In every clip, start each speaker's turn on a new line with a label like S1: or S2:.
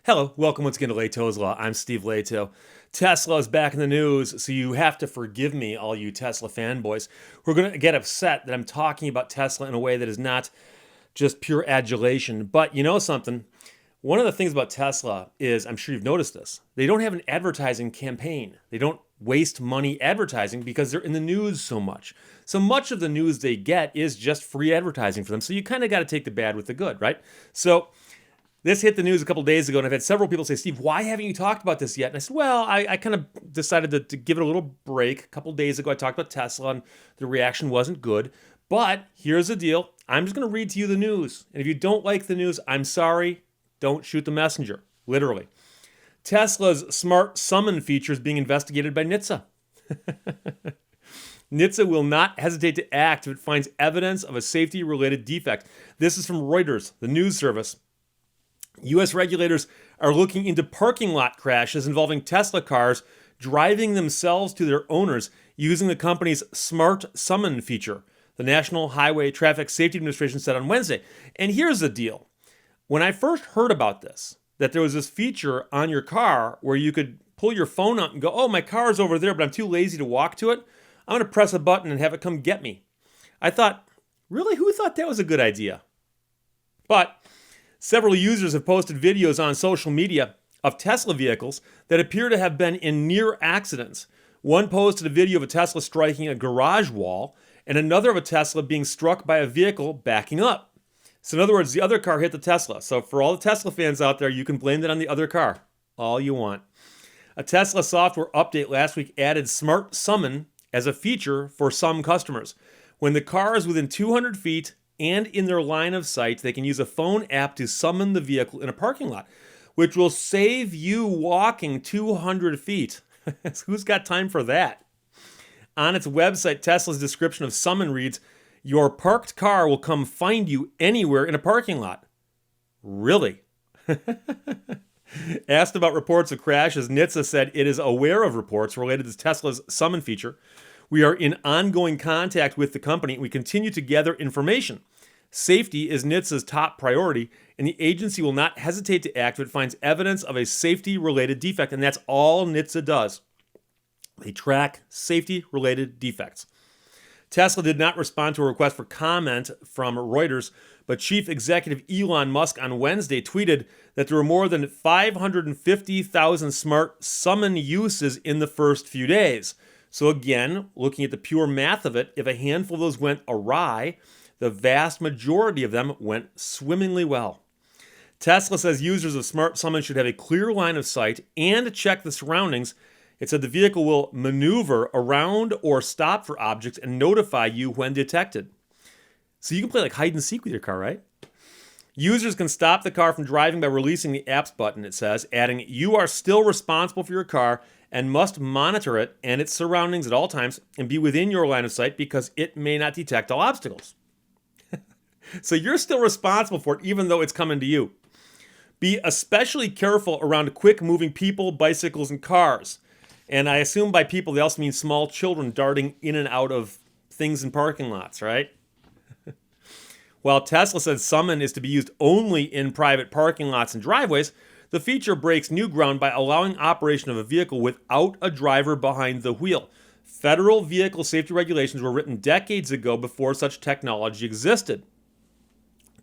S1: Hello, welcome once again to Lehto's Law. I'm Steve Lehto. Tesla is back in the news, so you have to forgive me, all you Tesla fanboys. We're going to get upset that I'm talking about Tesla in a way that is not just pure adulation. But you know something? One of the things about Tesla is, I'm sure you've noticed this, they don't have an advertising campaign. They don't waste money advertising because they're in the news so much. So much of the news they get is just free advertising for them. So you kind of got to take the bad with the good, right? So this hit the news a couple days ago, and I've had several people say, Steve, why haven't you talked about this yet? And I said, well, I kind of decided to give it a little break. A couple days ago, I talked about Tesla, and the reaction wasn't good. But here's the deal. I'm just going to read to you the news. And if you don't like the news, I'm sorry. Don't shoot the messenger. Literally. Tesla's smart summon feature is being investigated by NHTSA. NHTSA will not hesitate to act if it finds evidence of a safety-related defect. This is from Reuters, the news service. U.S. regulators are looking into parking lot crashes involving Tesla cars driving themselves to their owners using the company's Smart Summon feature, the National Highway Traffic Safety Administration said on Wednesday. And here's the deal. When I first heard about this, that there was this feature on your car where you could pull your phone out and go, oh, my car's over there, but I'm too lazy to walk to it. I'm going to press a button and have it come get me. I thought, really? Who thought that was a good idea? But several users have posted videos on social media of Tesla vehicles that appear to have been in near accidents. One posted a video of a Tesla striking a garage wall, and another of a Tesla being struck by a vehicle backing up. So in other words, the other car hit the Tesla. So for all the Tesla fans out there, you can blame it on the other car. All you want. A Tesla software update last week added Smart Summon as a feature for some customers. When the car is within 200 feet and in their line of sight, they can use a phone app to summon the vehicle in a parking lot, which will save you walking 200 feet. Who's got time for that? On its website, Tesla's description of summon reads, your parked car will come find you anywhere in a parking lot. Really? Asked about reports of crashes, NHTSA said it is aware of reports related to Tesla's summon feature. We are in ongoing contact with the company, and we continue to gather information. Safety is NHTSA's top priority, and the agency will not hesitate to act if it finds evidence of a safety-related defect, and that's all NHTSA does. They track safety-related defects. Tesla did not respond to a request for comment from Reuters, but Chief Executive Elon Musk on Wednesday tweeted that there were more than 550,000 smart summon uses in the first few days. So again, looking at the pure math of it, if a handful of those went awry, the vast majority of them went swimmingly well. Tesla says users of Smart Summon should have a clear line of sight and check the surroundings. It said the vehicle will maneuver around or stop for objects and notify you when detected. So you can play like hide and seek with your car, right? Users can stop the car from driving by releasing the apps button, it says, adding, you are still responsible for your car and must monitor it and its surroundings at all times and be within your line of sight because it may not detect all obstacles. So you're still responsible for it even though it's coming to you. Be especially careful around quick-moving people, bicycles, and cars. And I assume by people, they also mean small children darting in and out of things in parking lots, right? While Tesla says Summon is to be used only in private parking lots and driveways, the feature breaks new ground by allowing operation of a vehicle without a driver behind the wheel. Federal vehicle safety regulations were written decades ago before such technology existed.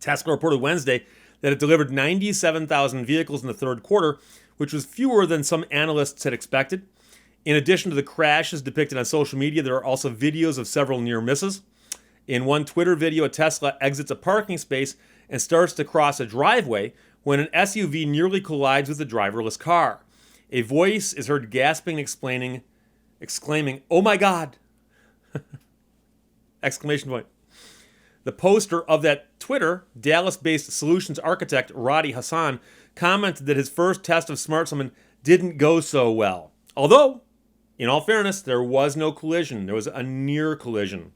S1: Tesla reported Wednesday that it delivered 97,000 vehicles in the third quarter, which was fewer than some analysts had expected. In addition to the crashes depicted on social media, there are also videos of several near misses. In one Twitter video, a Tesla exits a parking space and starts to cross a driveway when an SUV nearly collides with a driverless car. A voice is heard gasping and exclaiming, "Oh my God!" Exclamation point. The poster of that Twitter, Dallas-based solutions architect Roddy Hassan, commented that his first test of Smart Summon didn't go so well. Although, in all fairness, there was no collision. There was a near collision.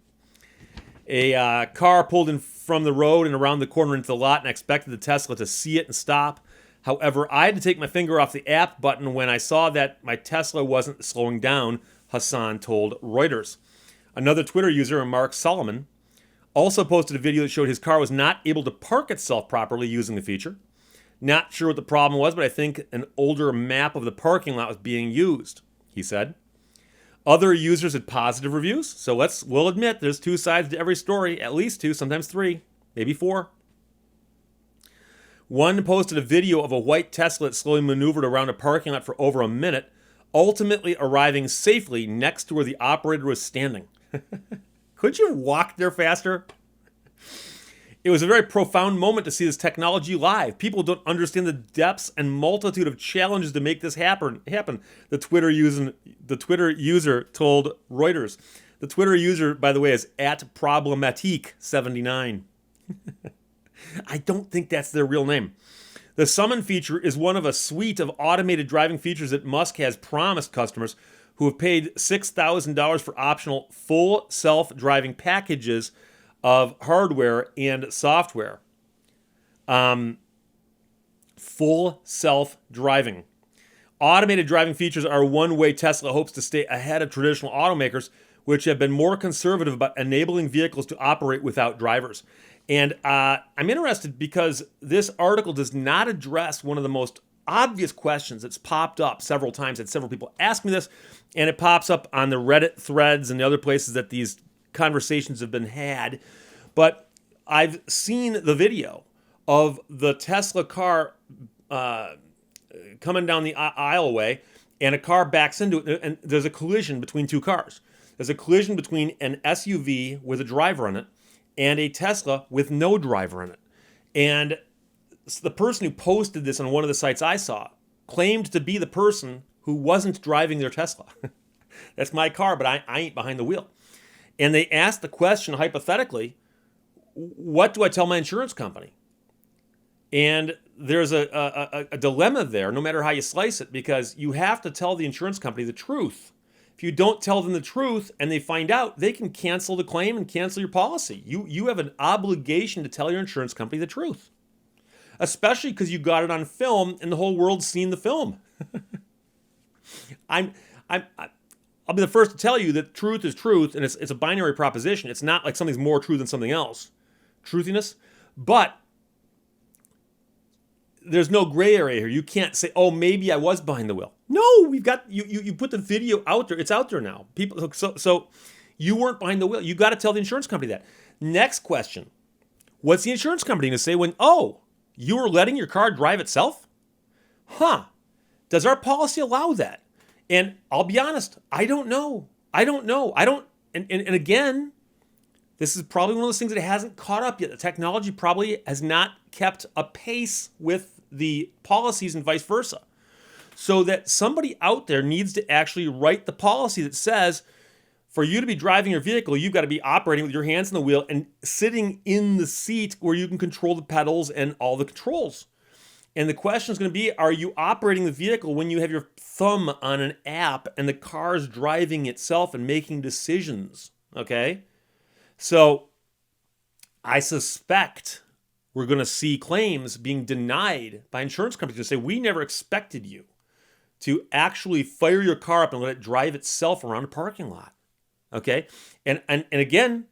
S1: A car pulled in from the road and around the corner into the lot, and I expected the Tesla to see it and stop. However, I had to take my finger off the app button when I saw that my Tesla wasn't slowing down, Hassan told Reuters. Another Twitter user, Mark Solomon, also posted a video that showed his car was not able to park itself properly using the feature. Not sure what the problem was, but I think an older map of the parking lot was being used, he said. Other users had positive reviews, so we'll admit there's two sides to every story, at least two, sometimes three, maybe four. One posted a video of a white Tesla that slowly maneuvered around a parking lot for over a minute, ultimately arriving safely next to where the operator was standing. Could you walk there faster? It was a very profound moment to see this technology live. People don't understand the depths and multitude of challenges to make this happen. The Twitter user told Reuters. The Twitter user, by the way, is @problematique79. I don't think that's their real name. The summon feature is one of a suite of automated driving features that Musk has promised customers who have paid $6,000 for optional full self-driving packages of hardware and software. Full self-driving. Automated driving features are one way Tesla hopes to stay ahead of traditional automakers, which have been more conservative about enabling vehicles to operate without drivers. And I'm interested because this article does not address one of the most obvious questions that's popped up several times. Had several people ask me this, and it pops up on the Reddit threads and the other places that these conversations have been had. But I've seen the video of the Tesla car coming down the aisleway, and a car backs into it, and there's a collision between two cars. There's a collision between an SUV with a driver in it and a Tesla with no driver in it. And the person who posted this on one of the sites I saw claimed to be the person who wasn't driving their Tesla. That's my car, but I ain't behind the wheel. And they asked the question, hypothetically, what do I tell my insurance company? And there's a dilemma there, no matter how you slice it, because you have to tell the insurance company the truth. If you don't tell them the truth and they find out, they can cancel the claim and cancel your policy. You have an obligation to tell your insurance company the truth, especially because you got it on film and the whole world's seen the film. I'll be the first to tell you that truth is truth, and it's a binary proposition. It's not like something's more true than something else. Truthiness. But there's no gray area here. You can't say, oh, maybe I was behind the wheel. No, we've got you put the video out there. It's out there now. People, so you weren't behind the wheel. You got to tell the insurance company that. Next question. What's the insurance company going to say when, oh, you were letting your car drive itself? Huh. Does our policy allow that? And I'll be honest, I don't know. And again, this is probably one of those things that hasn't caught up yet. The technology probably has not kept a pace with the policies and vice versa. So that somebody out there needs to actually write the policy that says, for you to be driving your vehicle, you've got to be operating with your hands on the wheel and sitting in the seat where you can control the pedals and all the controls. And the question is going to be, are you operating the vehicle when you have your thumb on an app and the car's driving itself and making decisions? Okay? So I suspect we're going to see claims being denied by insurance companies to say, we never expected you to actually fire your car up and let it drive itself around a parking lot. Okay? And again,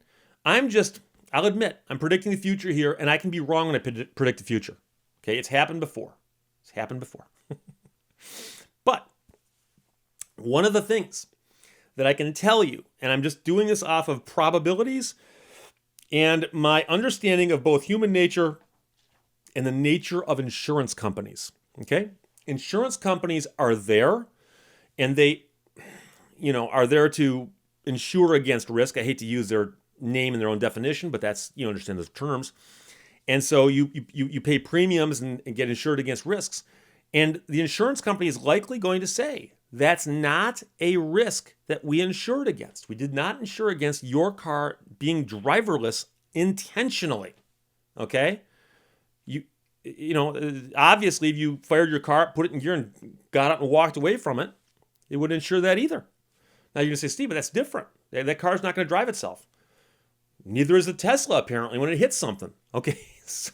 S1: I'll admit, I'm predicting the future here, and I can be wrong when I predict the future. Okay? It's happened before. But one of the things that I can tell you, and I'm just doing this off of probabilities and my understanding of both human nature and the nature of insurance companies. Okay? Insurance companies are there, and they, are there to insure against risk. I hate to use their name and their own definition, but that's, understand those terms. And so you pay premiums and get insured against risks. And the insurance company is likely going to say, that's not a risk that we insured against. We did not insure against your car being driverless intentionally. Okay? Obviously, if you fired your car, put it in gear, and got out and walked away from it, it wouldn't insure that either. Now you're going to say, Steve, but that's different. That car's not going to drive itself. Neither is the Tesla, apparently, when it hits something. Okay, so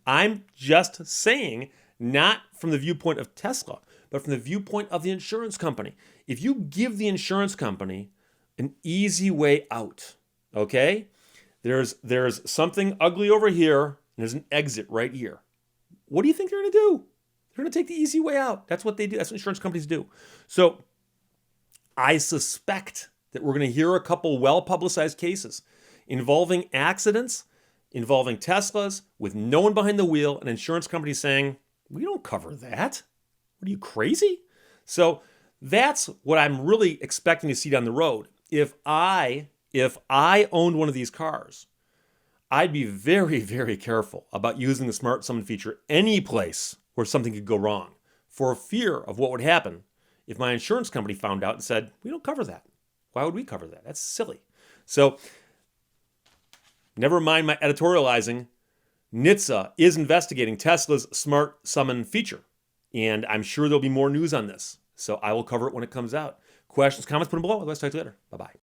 S1: I'm just saying, not from the viewpoint of Tesla, but from the viewpoint of the insurance company. If you give the insurance company an easy way out, okay, there's something ugly over here, and there's an exit right here. what do you think they're going to do? They're going to take the easy way out. That's what they do. That's what insurance companies do. So I suspect that we're going to hear a couple well-publicized cases involving accidents, involving Teslas with no one behind the wheel, and insurance companies saying, we don't cover that. What are you, crazy? So that's what I'm really expecting to see down the road. If I owned one of these cars, I'd be very, very careful about using the Smart Summon feature any place where something could go wrong, for fear of what would happen if my insurance company found out and said, we don't cover that. Why would we cover that? That's silly. So never mind my editorializing. NHTSA is investigating Tesla's Smart Summon feature, and I'm sure there'll be more news on this. So I will cover it when it comes out. Questions, comments, put them below. Otherwise, talk to you later. Bye-bye.